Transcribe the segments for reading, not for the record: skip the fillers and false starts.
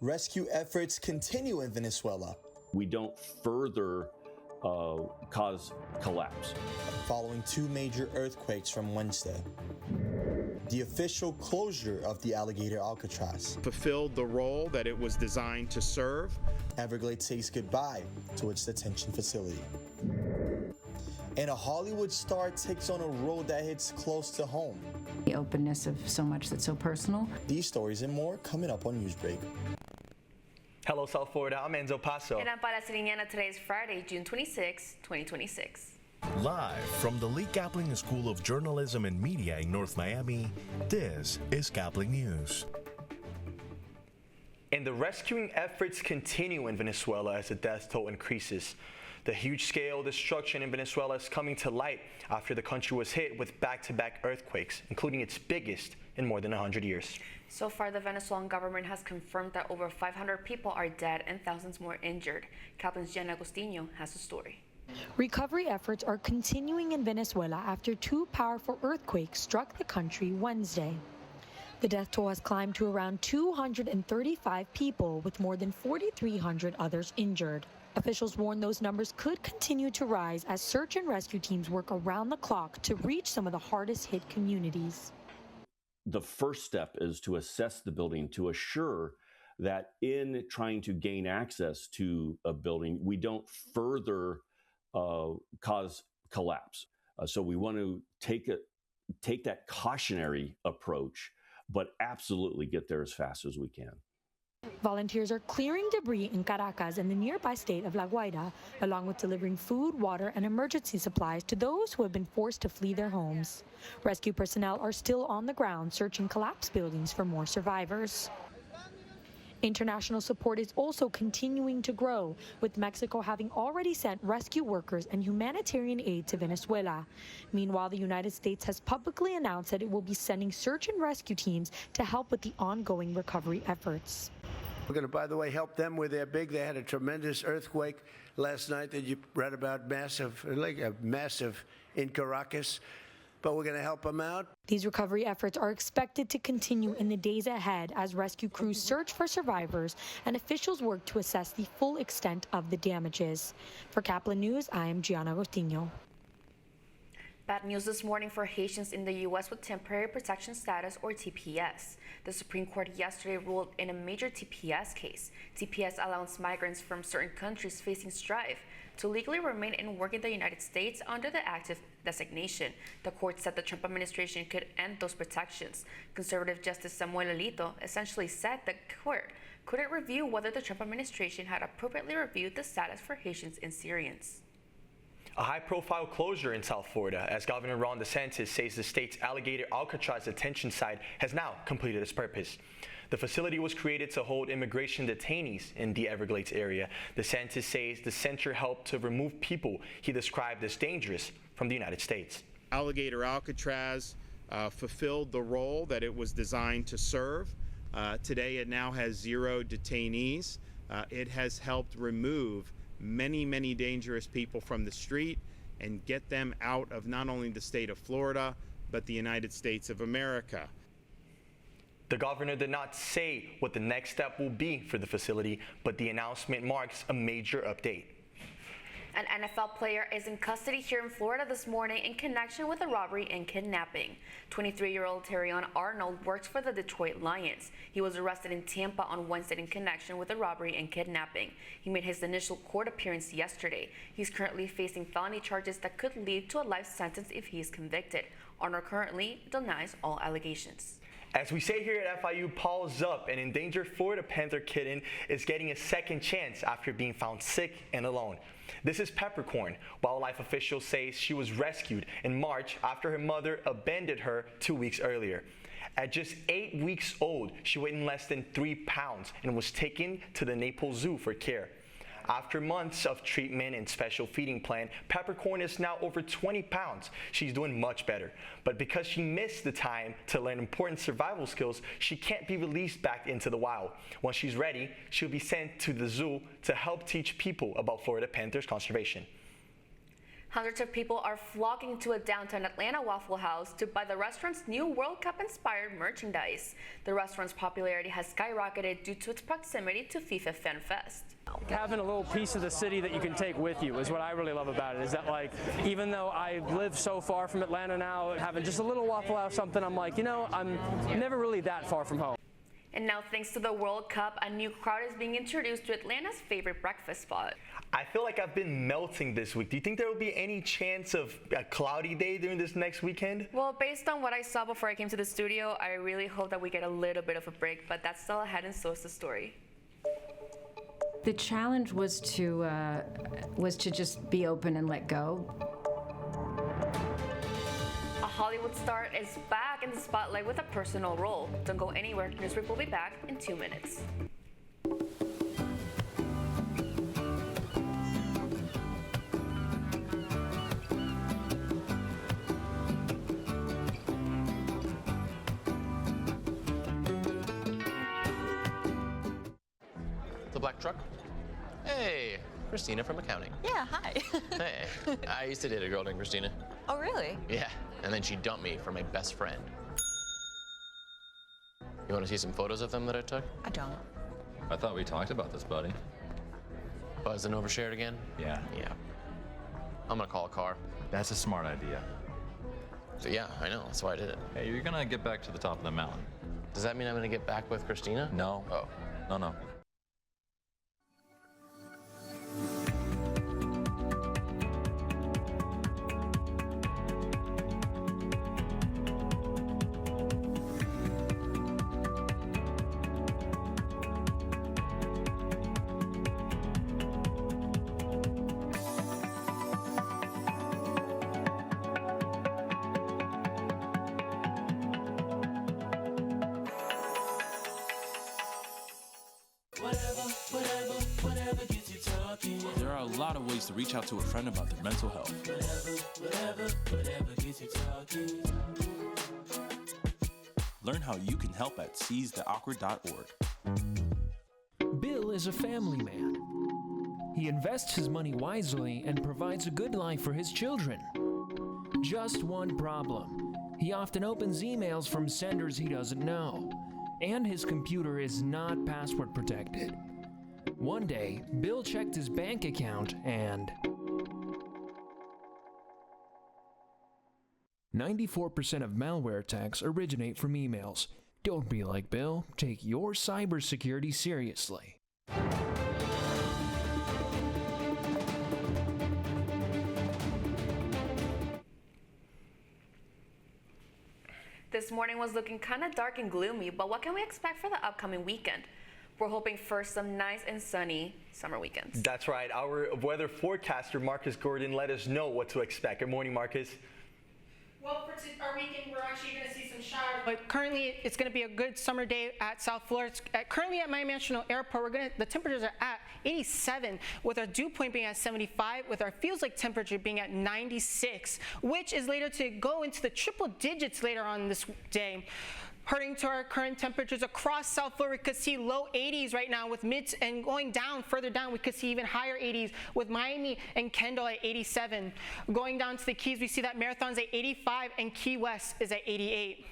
Rescue efforts continue in Venezuela. We don't further cause collapse. Following two major earthquakes from Wednesday. The official closure of the Alligator Alcatraz fulfilled the role that it was designed to serve. Everglades says goodbye to its detention facility. And a Hollywood star takes on a role that hits close to home. The openness of so much that's so personal. These stories and more coming up on Newsbreak. Hello, South Florida. I'm Enzo Paso. And I'm Palestiniana. Today is Friday, June 26, 2026. Live from the Lee Caplin School of Journalism and Media in North Miami, this is Caplin News. And the rescuing efforts continue in Venezuela as the death toll increases. The huge-scale destruction in Venezuela is coming to light after the country was hit with back-to-back earthquakes, including its biggest in more than 100 years. So far, the Venezuelan government has confirmed that over 500 people are dead and thousands more injured. Caplin's Jen Agostino has the story. Recovery efforts are continuing in Venezuela after two powerful earthquakes struck the country Wednesday. The death toll has climbed to around 235 people, with more than 4,300 others injured. Officials warn those numbers could continue to rise as search and rescue teams work around the clock to reach some of the hardest hit communities. The first step is to assess the building to assure that in trying to gain access to a building, we don't further cause collapse. So we want to take that cautionary approach, but absolutely get there as fast as we can. Volunteers are clearing debris in Caracas and the nearby state of La Guaira, along with delivering food, water, and emergency supplies to those who have been forced to flee their homes. Rescue personnel are still on the ground searching collapsed buildings for more survivors. International support is also continuing to grow, with Mexico having already sent rescue workers and humanitarian aid to Venezuela. Meanwhile, the United States has publicly announced that it will be sending search and rescue teams to help with the ongoing recovery efforts. We're going to, by the way, help them with their big. They had a tremendous earthquake last night that you read about, massive in Caracas. But we're going to help them out. These recovery efforts are expected to continue in the days ahead as rescue crews search for survivors and officials work to assess the full extent of the damages. For Caplin News, I am Gianna Agostino. Bad news this morning for Haitians in the U.S. with temporary protection status, or TPS. The Supreme Court yesterday ruled in a major TPS case. TPS allows migrants from certain countries facing strife to legally remain and work in the United States under the active designation. The court said the Trump administration could end those protections. Conservative Justice Samuel Alito essentially said the court couldn't review whether the Trump administration had appropriately reviewed the status for Haitians and Syrians. A high-profile closure in South Florida as Governor Ron DeSantis says the state's Alligator Alcatraz detention site has now completed its purpose. The facility was created to hold immigration detainees in the Everglades area. DeSantis says the center helped to remove people he described as dangerous from the United States. Alligator Alcatraz fulfilled the role that it was designed to serve. Today it now has 0 detainees. It has helped remove many dangerous people from the street and get them out of not only the state of Florida, but the United States of America. The governor did not say what the next step will be for the facility, but the announcement marks a major update. An NFL player is in custody here in Florida this morning in connection with a robbery and kidnapping. 23-year-old Terrion Arnold works for the Detroit Lions. He was arrested in Tampa on Wednesday in connection with a robbery and kidnapping. He made his initial court appearance yesterday. He's currently facing felony charges that could lead to a life sentence if he is convicted. Arnold currently denies all allegations. As we say here at FIU, Paul's up. An endangered Florida Panther kitten is getting a second chance after being found sick and alone. This is Peppercorn. Wildlife officials say she was rescued in March after her mother abandoned her 2 weeks earlier. At just 8 weeks old, she weighed less than 3 pounds and was taken to the Naples Zoo for care. After months of treatment and special feeding plan, Peppercorn is now over 20 pounds. She's doing much better. But because she missed the time to learn important survival skills, she can't be released back into the wild. Once she's ready, she'll be sent to the zoo to help teach people about Florida Panthers conservation. Hundreds of people are flocking to a downtown Atlanta Waffle House to buy the restaurant's new World Cup-inspired merchandise. The restaurant's popularity has skyrocketed due to its proximity to FIFA Fan Fest. Having a little piece of the city that you can take with you is what I really love about it, is that, like, even though I live so far from Atlanta now, having just a little Waffle House, something, I'm like, you know, I'm never really that far from home. And now, thanks to the World Cup, a new crowd is being introduced to Atlanta's favorite breakfast spot. I feel like I've been melting this week. Do you think there will be any chance of a cloudy day during this next weekend? Well, based on what I saw before I came to the studio, I really hope that we get a little bit of a break, but that's still ahead, and so is the story. The challenge was to just be open and let go. A Hollywood star is back in the spotlight with a personal role. Don't go anywhere. Newsbreak will be back in 2 minutes. The black truck? Hey, Christina from accounting. Yeah, hi. Hey, I used to date a girl named Christina. Oh, really? Yeah, and then she dumped me for my best friend. You want to see some photos of them that I took? I don't. I thought we talked about this, buddy. Buzzed and overshared again? Yeah. Yeah. I'm gonna call a car. That's a smart idea. So yeah, I know, that's why I did it. Hey, you're gonna get back to the top of the mountain. Does that mean I'm gonna get back with Christina? No. Oh. No. There are a lot of ways to reach out to a friend about their mental health. Learn how you can help at seizetheawkward.org. Bill is a family man. He invests his money wisely and provides a good life for his children. Just one problem. He often opens emails from senders he doesn't know, and his computer is not password protected. One day, Bill checked his bank account and 94% of malware attacks originate from emails. Don't be like Bill. Take your cybersecurity seriously. This morning was looking kind of dark and gloomy, but what can we expect for the upcoming weekend? We're hoping for some nice and sunny summer weekends. That's right. Our weather forecaster, Marcus Gordon, let us know what to expect. Good morning, Marcus. Well, for our weekend, we're actually going to see some showers. But currently, it's going to be a good summer day at South Florida. Currently at Miami International Airport, the temperatures are at 87, with our dew point being at 75, with our feels like temperature being at 96, which is later to go into the triple digits later on this day. Hurrying to our current temperatures across South Florida, we could see low 80s right now with mids, and going down, further down, we could see even higher 80s with Miami and Kendall at 87. Going down to the Keys, we see that Marathon's at 85 and Key West is at 88.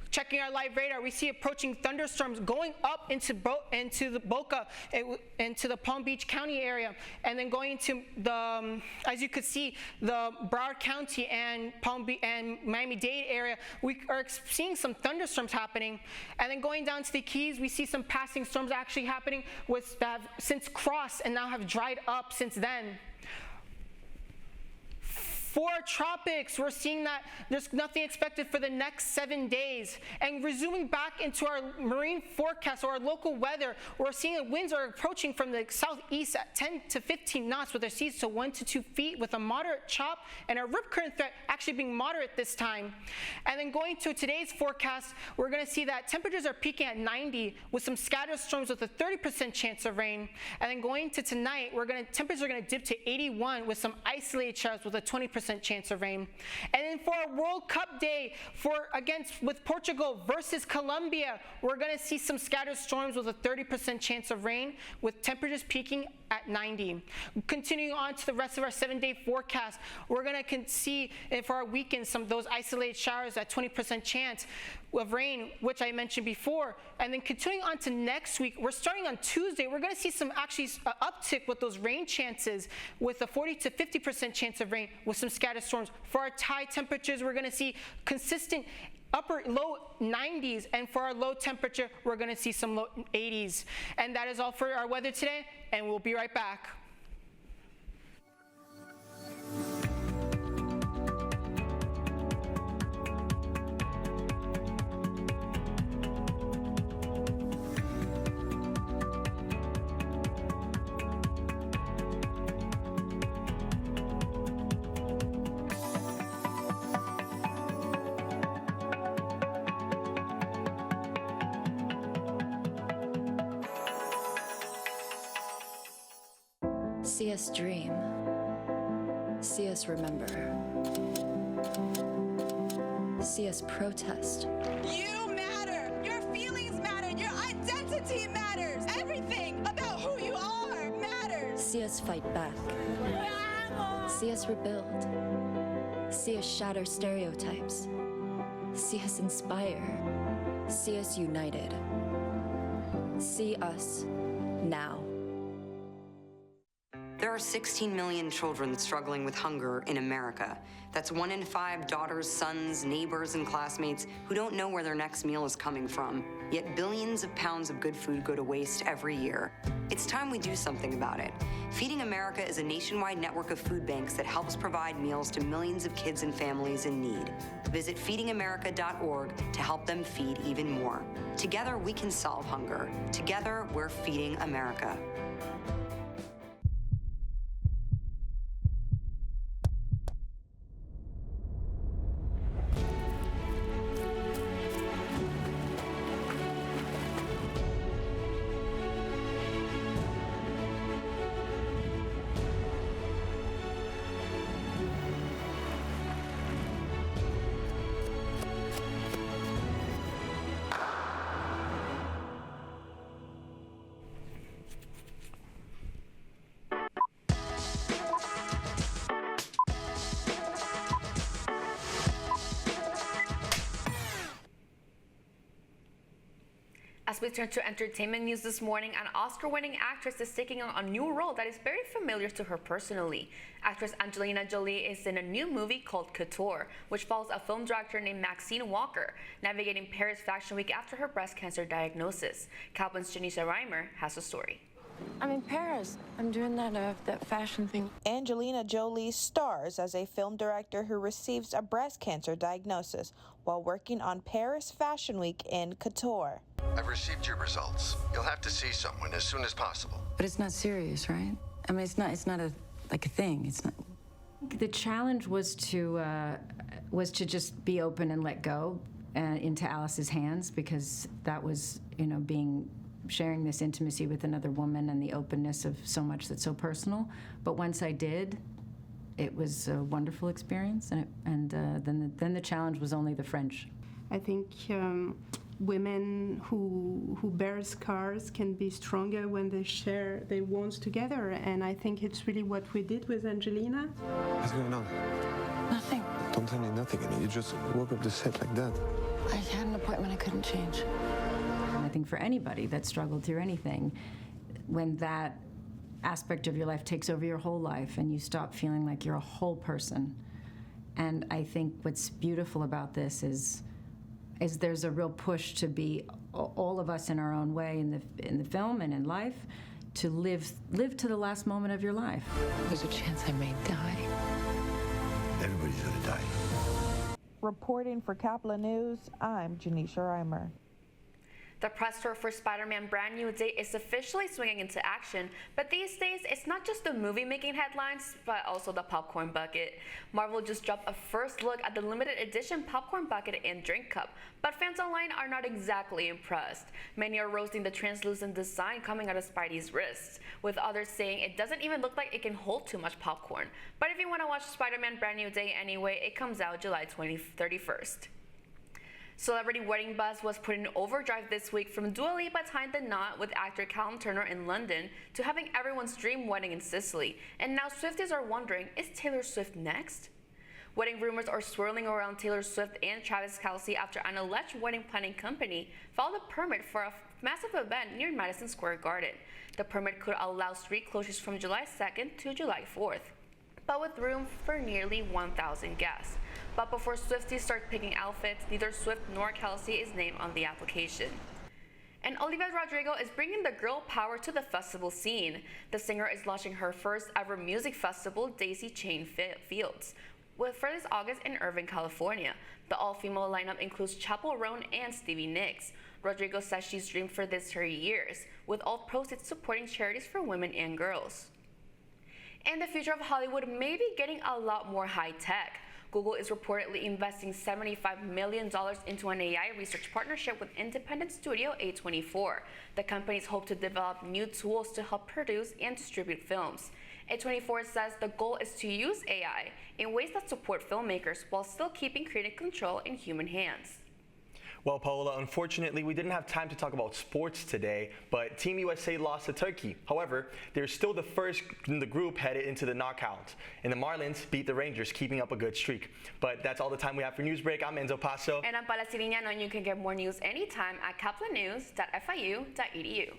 Checking our live radar, we see approaching thunderstorms going up into the Boca, into the Palm Beach County area, and then going into the, as you could see, the Broward County and and Miami-Dade area. We are seeing some thunderstorms happening, and then going down to the Keys, we see some passing storms actually happening, which have since crossed and now have dried up since then. For tropics, we're seeing that there's nothing expected for the next 7 days. And resuming back into our marine forecast or our local weather, we're seeing the winds are approaching from the southeast at 10 to 15 knots with their seas to 1 to 2 feet with a moderate chop, and our rip current threat actually being moderate this time. And then going to today's forecast, we're going to see that temperatures are peaking at 90 with some scattered storms with a 30% chance of rain. And then going to tonight, temperatures are going to dip to 81 with some isolated showers with a 20% 50% chance of rain. And then for our World Cup day with Portugal versus Colombia, we're going to see some scattered storms with a 30% chance of rain, with temperatures peaking at 90. Continuing on to the rest of our 7-day forecast, we're going to see for our weekend some of those isolated showers at 20% chance of rain, which I mentioned before. And then continuing on to next week, we're starting on Tuesday, we're going to see some uptick with those rain chances, with a 40 to 50% chance of rain with some scattered storms. For our high temperatures, we're going to see consistent low 90s, and for our low temperature, we're going to see some low 80s. And that is all for our weather today, and we'll be right back. See us dream. See us remember. See us protest. You matter. Your feelings matter. Your identity matters. Everything about who you are matters. See us fight back. See us rebuild. See us shatter stereotypes. See us inspire. See us united. See us now. There are 16 million children struggling with hunger in America. That's 1 in 5 daughters, sons, neighbors, and classmates who don't know where their next meal is coming from. Yet billions of pounds of good food go to waste every year. It's time we do something about it. Feeding America is a nationwide network of food banks that helps provide meals to millions of kids and families in need. Visit feedingamerica.org to help them feed even more. Together, we can solve hunger. Together, we're feeding America. As we turn to entertainment news this morning, an Oscar-winning actress is taking on a new role that is very familiar to her personally. Actress Angelina Jolie is in a new movie called Couture, which follows a film director named Maxine Walker, navigating Paris Fashion Week after her breast cancer diagnosis. Caplin's Janisha Reimer has a story. I'm in Paris. I'm doing that fashion thing. Angelina Jolie stars as a film director who receives a breast cancer diagnosis while working on Paris Fashion Week in Couture. I've received your results. You'll have to see someone as soon as possible. But it's not serious, right? I mean, it's not a thing. It's not. The challenge was to just be open and let go into Alice's hands, because that was, sharing this intimacy with another woman and the openness of so much that's so personal. But once I did, it was a wonderful experience, and then the challenge was only the French. I think women who bear scars can be stronger when they share their wounds together, and I think it's really what we did with Angelina. What's going on? Nothing. Don't tell me nothing. I mean, you just woke up the set like that. I had an appointment I couldn't change. I think for anybody that struggled through anything, when that aspect of your life takes over your whole life and you stop feeling like you're a whole person. And I think what's beautiful about this is there's a real push to be all of us in our own way in the film and in life, to live to the last moment of your life. There's a chance I may die. Everybody's gonna die. Reporting for Caplin News, I'm Janisha Reimer. The press tour for Spider-Man Brand New Day is officially swinging into action, but these days it's not just the movie making headlines, but also the popcorn bucket. Marvel just dropped a first look at the limited edition popcorn bucket and drink cup, but fans online are not exactly impressed. Many are roasting the translucent design coming out of Spidey's wrists, with others saying it doesn't even look like it can hold too much popcorn. But if you want to watch Spider-Man Brand New Day anyway, it comes out July 31st. Celebrity wedding buzz was put in overdrive this week, from Dua Lipa tying the knot with actor Callum Turner in London to having everyone's dream wedding in Sicily. And now Swifties are wondering, is Taylor Swift next? Wedding rumors are swirling around Taylor Swift and Travis Kelce after an alleged wedding planning company filed a permit for a massive event near Madison Square Garden. The permit could allow street closures from July 2nd to July 4th, but with room for nearly 1,000 guests. But before Swifties start picking outfits, neither Swift nor Kelce is named on the application. And Olivia Rodrigo is bringing the girl power to the festival scene. The singer is launching her first ever music festival, Daisy Chain Fields, for this August in Irvine, California. The all-female lineup includes Chappell Roan and Stevie Nicks. Rodrigo says she's dreamed for this for years, with all proceeds supporting charities for women and girls. And the future of Hollywood may be getting a lot more high-tech. Google is reportedly investing $75 million into an AI research partnership with independent studio A24. The companies hope to develop new tools to help produce and distribute films. A24 says the goal is to use AI in ways that support filmmakers while still keeping creative control in human hands. Well, Paola, unfortunately, we didn't have time to talk about sports today, but Team USA lost to Turkey. However, they're still the first in the group headed into the knockouts. And the Marlins beat the Rangers, keeping up a good streak. But that's all the time we have for Newsbreak. I'm Enzo Paso. And I'm Paula Siriñano, and you can get more news anytime at caplinnews.fiu.edu.